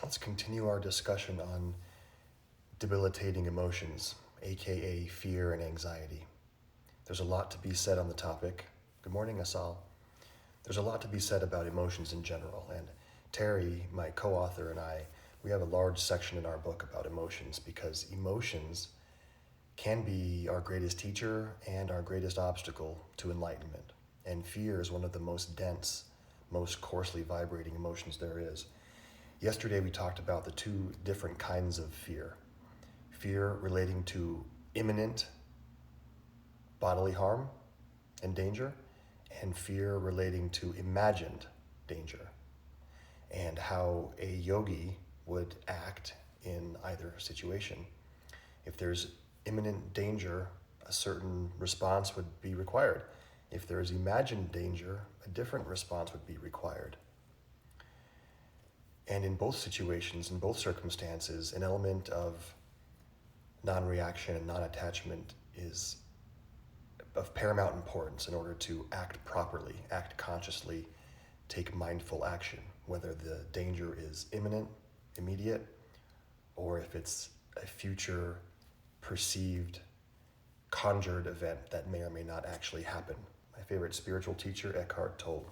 Let's continue our discussion on debilitating emotions, aka fear and anxiety. There's a lot to be said on the topic. Good morning, Asal. There's a lot to be said about emotions in general, and Terry, my co-author, and I, we have a large section in our book about emotions because emotions can be our greatest teacher and our greatest obstacle to enlightenment. And fear is one of the most dense, most coarsely vibrating emotions there is. Yesterday we talked about the two different kinds of fear. Fear relating to imminent bodily harm and danger, and fear relating to imagined danger, and how a yogi would act in either situation. If there's imminent danger, a certain response would be required. If there is imagined danger, a different response would be required. And in both situations, in both circumstances, an element of non-reaction and non-attachment is of paramount importance in order to act properly, act consciously, take mindful action, whether the danger is imminent, immediate, or if it's a future perceived, conjured event that may or may not actually happen. My favorite spiritual teacher, Eckhart Tolle.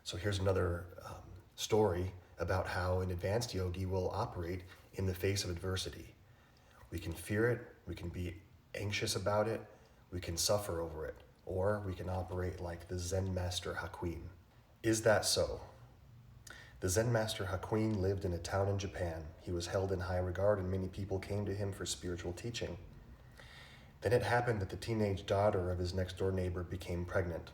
So here's another story about how an advanced yogi will operate in the face of adversity. We can fear it, we can be anxious about it, we can suffer over it, or we can operate like the Zen master Hakuin. Is that so? The Zen master Hakuin lived in a town in Japan. He was held in high regard and many people came to him for spiritual teaching. Then it happened that the teenage daughter of his next door neighbor became pregnant.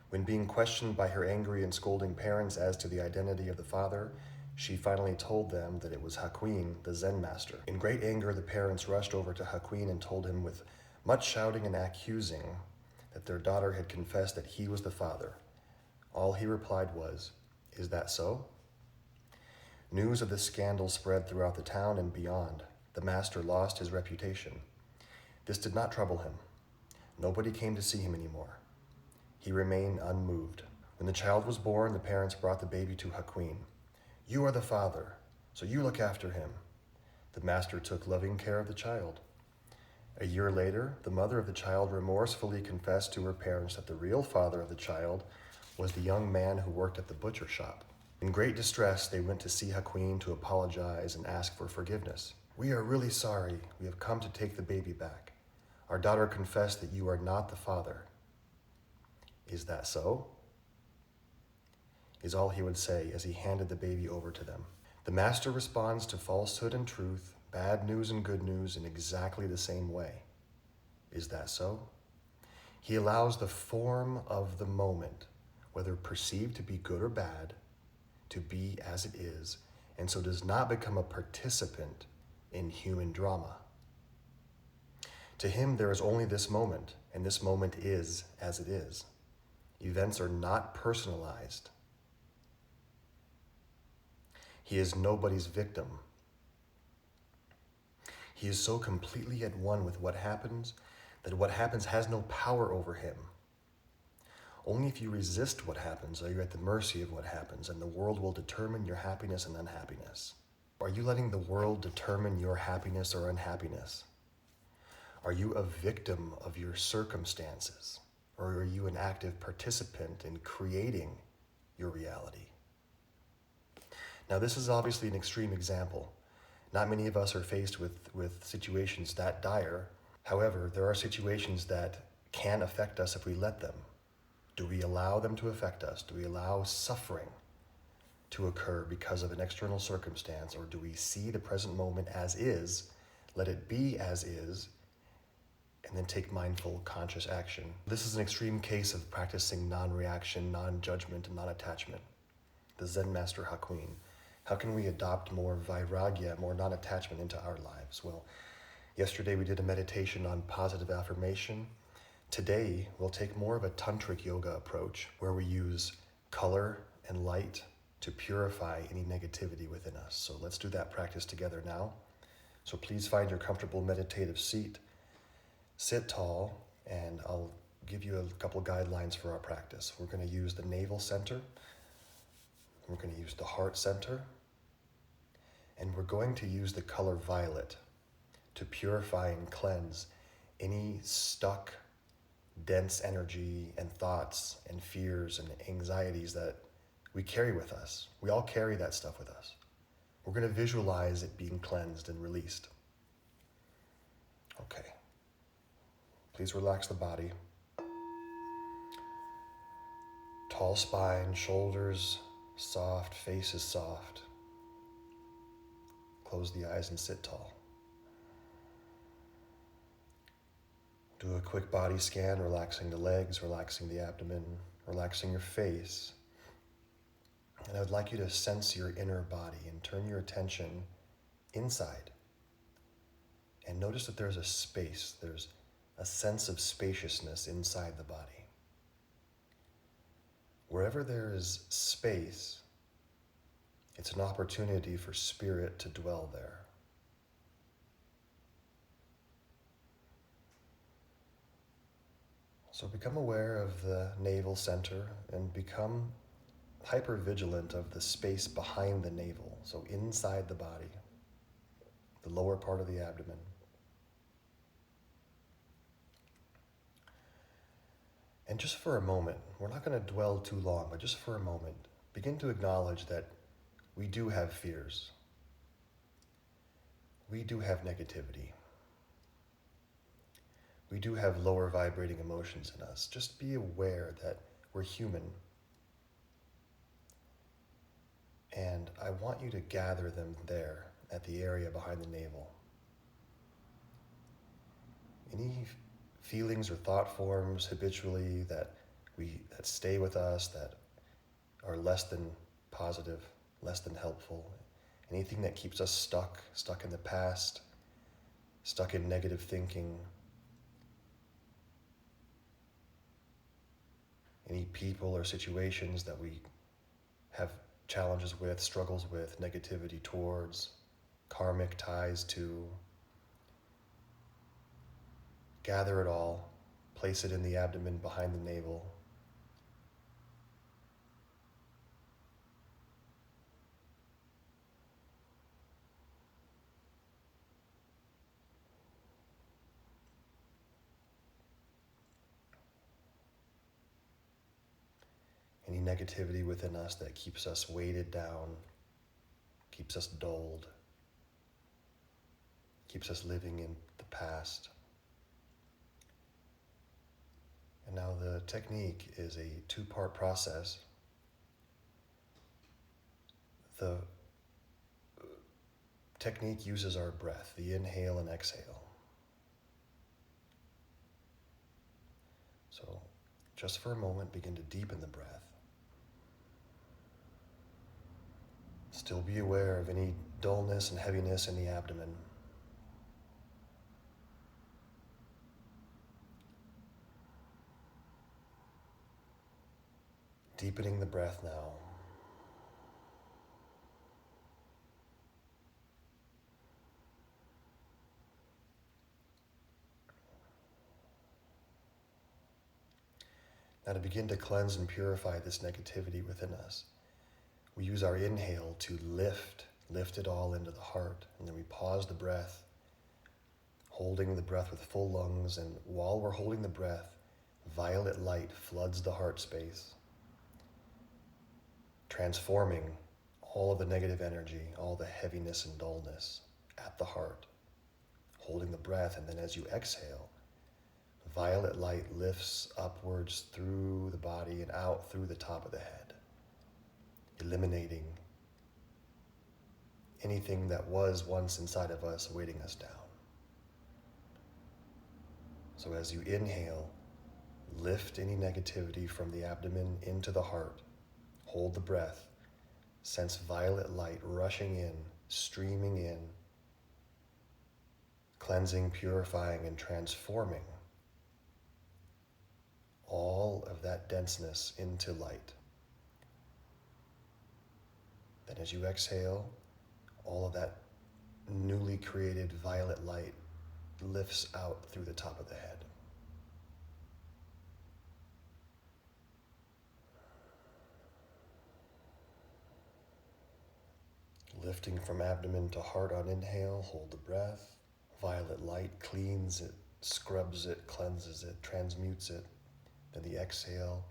When being questioned by her angry and scolding parents as to the identity of the father, she finally told them that it was Hakuin, the Zen master. In great anger, the parents rushed over to Hakuin and told him with much shouting and accusing that their daughter had confessed that he was the father. All he replied was, "Is that so?" News of this scandal spread throughout the town and beyond. The master lost his reputation. This did not trouble him. Nobody came to see him anymore. He remained unmoved. When the child was born, the parents brought the baby to Hakuin. "You are the father, so you look after him." The master took loving care of the child. A year later, the mother of the child remorsefully confessed to her parents that the real father of the child was the young man who worked at the butcher shop. In great distress, they went to see Hakuin to apologize and ask for forgiveness. "We are really sorry. We have come to take the baby back. Our daughter confessed that you are not the father." "Is that so?" is all he would say as he handed the baby over to them. The master responds to falsehood and truth, bad news and good news in exactly the same way. Is that so? He allows the form of the moment, whether perceived to be good or bad, to be as it is, and so does not become a participant in human drama. To him, there is only this moment, and this moment is as it is. Events are not personalized. He is nobody's victim. He is so completely at one with what happens that what happens has no power over him. Only if you resist what happens are you at the mercy of what happens, and the world will determine your happiness and unhappiness. Are you letting the world determine your happiness or unhappiness? Are you a victim of your circumstances, or are you an active participant in creating your reality? Now, this is obviously an extreme example. Not many of us are faced with situations that dire. However, there are situations that can affect us if we let them. Do we allow them to affect us? Do we allow suffering to occur because of an external circumstance, or do we see the present moment as is, let it be as is, and then take mindful, conscious action? This is an extreme case of practicing non-reaction, non-judgment, and non-attachment. The Zen master Hakuin. How can we adopt more vairagya, more non-attachment into our lives? Well, yesterday we did a meditation on positive affirmation. Today, we'll take more of a tantric yoga approach where we use color and light to purify any negativity within us. So let's do that practice together now. So please find your comfortable meditative seat. Sit tall, and I'll give you a couple guidelines for our practice. We're going to use the navel center. We're going to use the heart center, and we're going to use the color violet to purify and cleanse any stuck, dense energy and thoughts and fears and anxieties that we carry with us. We all carry that stuff with us. We're going to visualize it being cleansed and released. Okay. Please relax the body. Tall spine, shoulders soft, face is soft. Close the eyes and sit tall. Do a quick body scan, relaxing the legs, relaxing the abdomen, relaxing your face. And I would like you to sense your inner body and turn your attention inside. And notice that there's a space, there's a sense of spaciousness inside the body. Wherever there is space, it's an opportunity for spirit to dwell there. So become aware of the navel center and become hyper-vigilant of the space behind the navel, so inside the body, the lower part of the abdomen. And just for a moment, we're not going to dwell too long, but just for a moment, begin to acknowledge that we do have fears. We do have negativity. We do have lower vibrating emotions in us. Just be aware that we're human. And I want you to gather them there at the area behind the navel. Any feelings or thought forms habitually that stay with us, that are less than positive, less than helpful, anything that keeps us stuck in the past, stuck in negative thinking, any people or situations that we have challenges with, struggles with, negativity towards, karmic ties to. Gather it all, place it in the abdomen behind the navel. Any negativity within us that keeps us weighted down, keeps us dulled, keeps us living in the past. And now the technique is a two-part process. The technique uses our breath, the inhale and exhale. So just for a moment, begin to deepen the breath. Still be aware of any dullness and heaviness in the abdomen. Deepening the breath now. Now to begin to cleanse and purify this negativity within us, we use our inhale to lift it all into the heart, and then we pause the breath, holding the breath with full lungs, and while we're holding the breath, violet light floods the heart space, transforming all of the negative energy, all the heaviness and dullness at the heart, holding the breath, and then as you exhale, violet light lifts upwards through the body and out through the top of the head, eliminating anything that was once inside of us weighting us down. So as you inhale, lift any negativity from the abdomen into the heart. Hold the breath. Sense violet light rushing in, streaming in, cleansing, purifying, and transforming all of that denseness into light. Then as you exhale, all of that newly created violet light lifts out through the top of the head. Lifting from abdomen to heart on inhale, hold the breath. Violet light cleans it, scrubs it, cleanses it, transmutes it. Then the exhale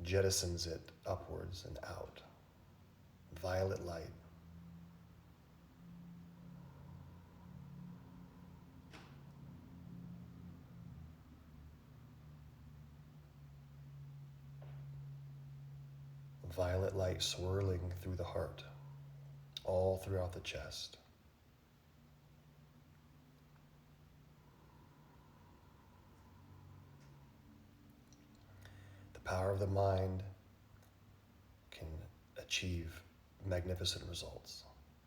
jettisons it upwards and out. Violet light. Violet light swirling through the heart, all throughout the chest. The power of the mind can achieve magnificent results.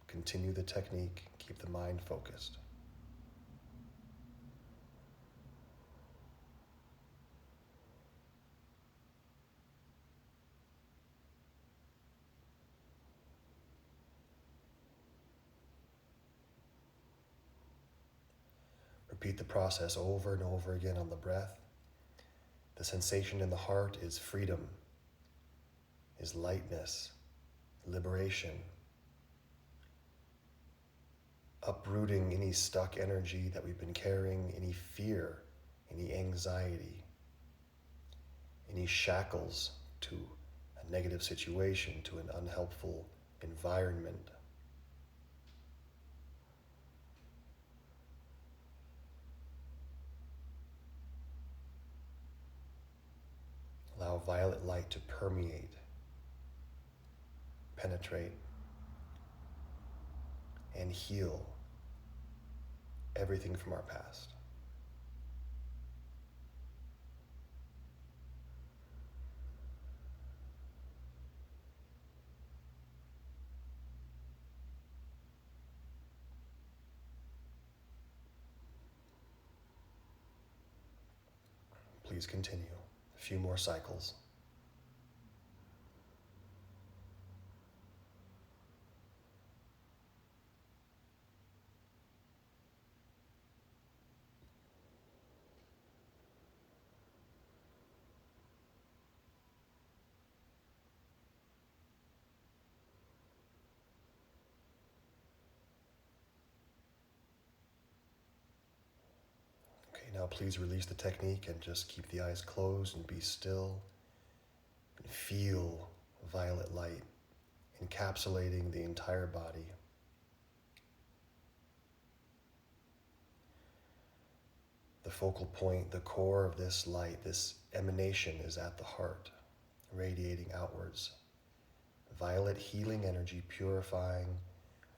Continue the technique, keep the mind focused. Repeat the process over and over again on the breath. The sensation in the heart is freedom, is lightness, liberation, uprooting any stuck energy that we've been carrying, any fear, any anxiety, any shackles to a negative situation, to an unhelpful environment. Allow violet light to permeate, penetrate, and heal everything from our past. Please continue. A few more cycles. Okay, now please release the technique and just keep the eyes closed and be still. And feel violet light encapsulating the entire body. The focal point, the core of this light, this emanation is at the heart, radiating outwards. Violet healing energy purifying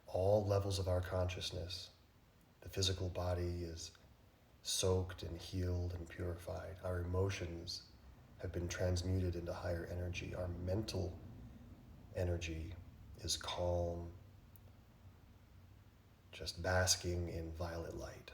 all levels of our consciousness. The physical body is soaked and healed and purified. Our emotions have been transmuted into higher energy. Our mental energy is calm, just basking in violet light.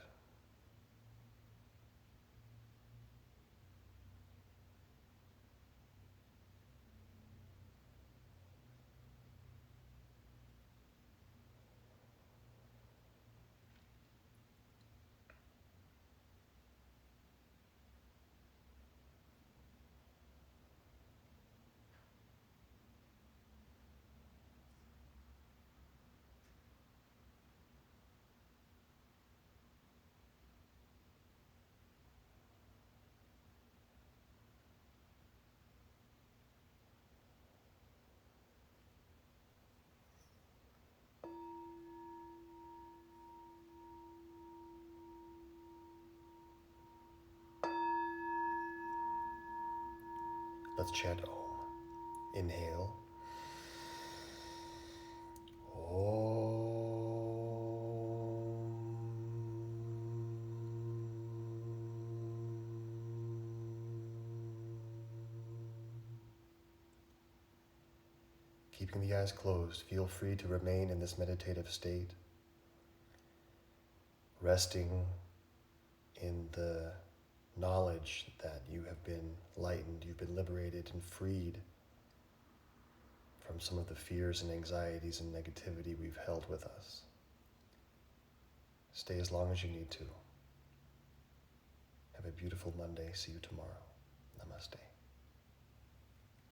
Let's chant Om. Inhale. Keeping the eyes closed, feel free to remain in this meditative state, resting in the knowledge that you have been lightened, you've been liberated and freed from some of the fears and anxieties and negativity we've held with us. Stay as long as you need to. Have a beautiful Monday. See you tomorrow. Namaste.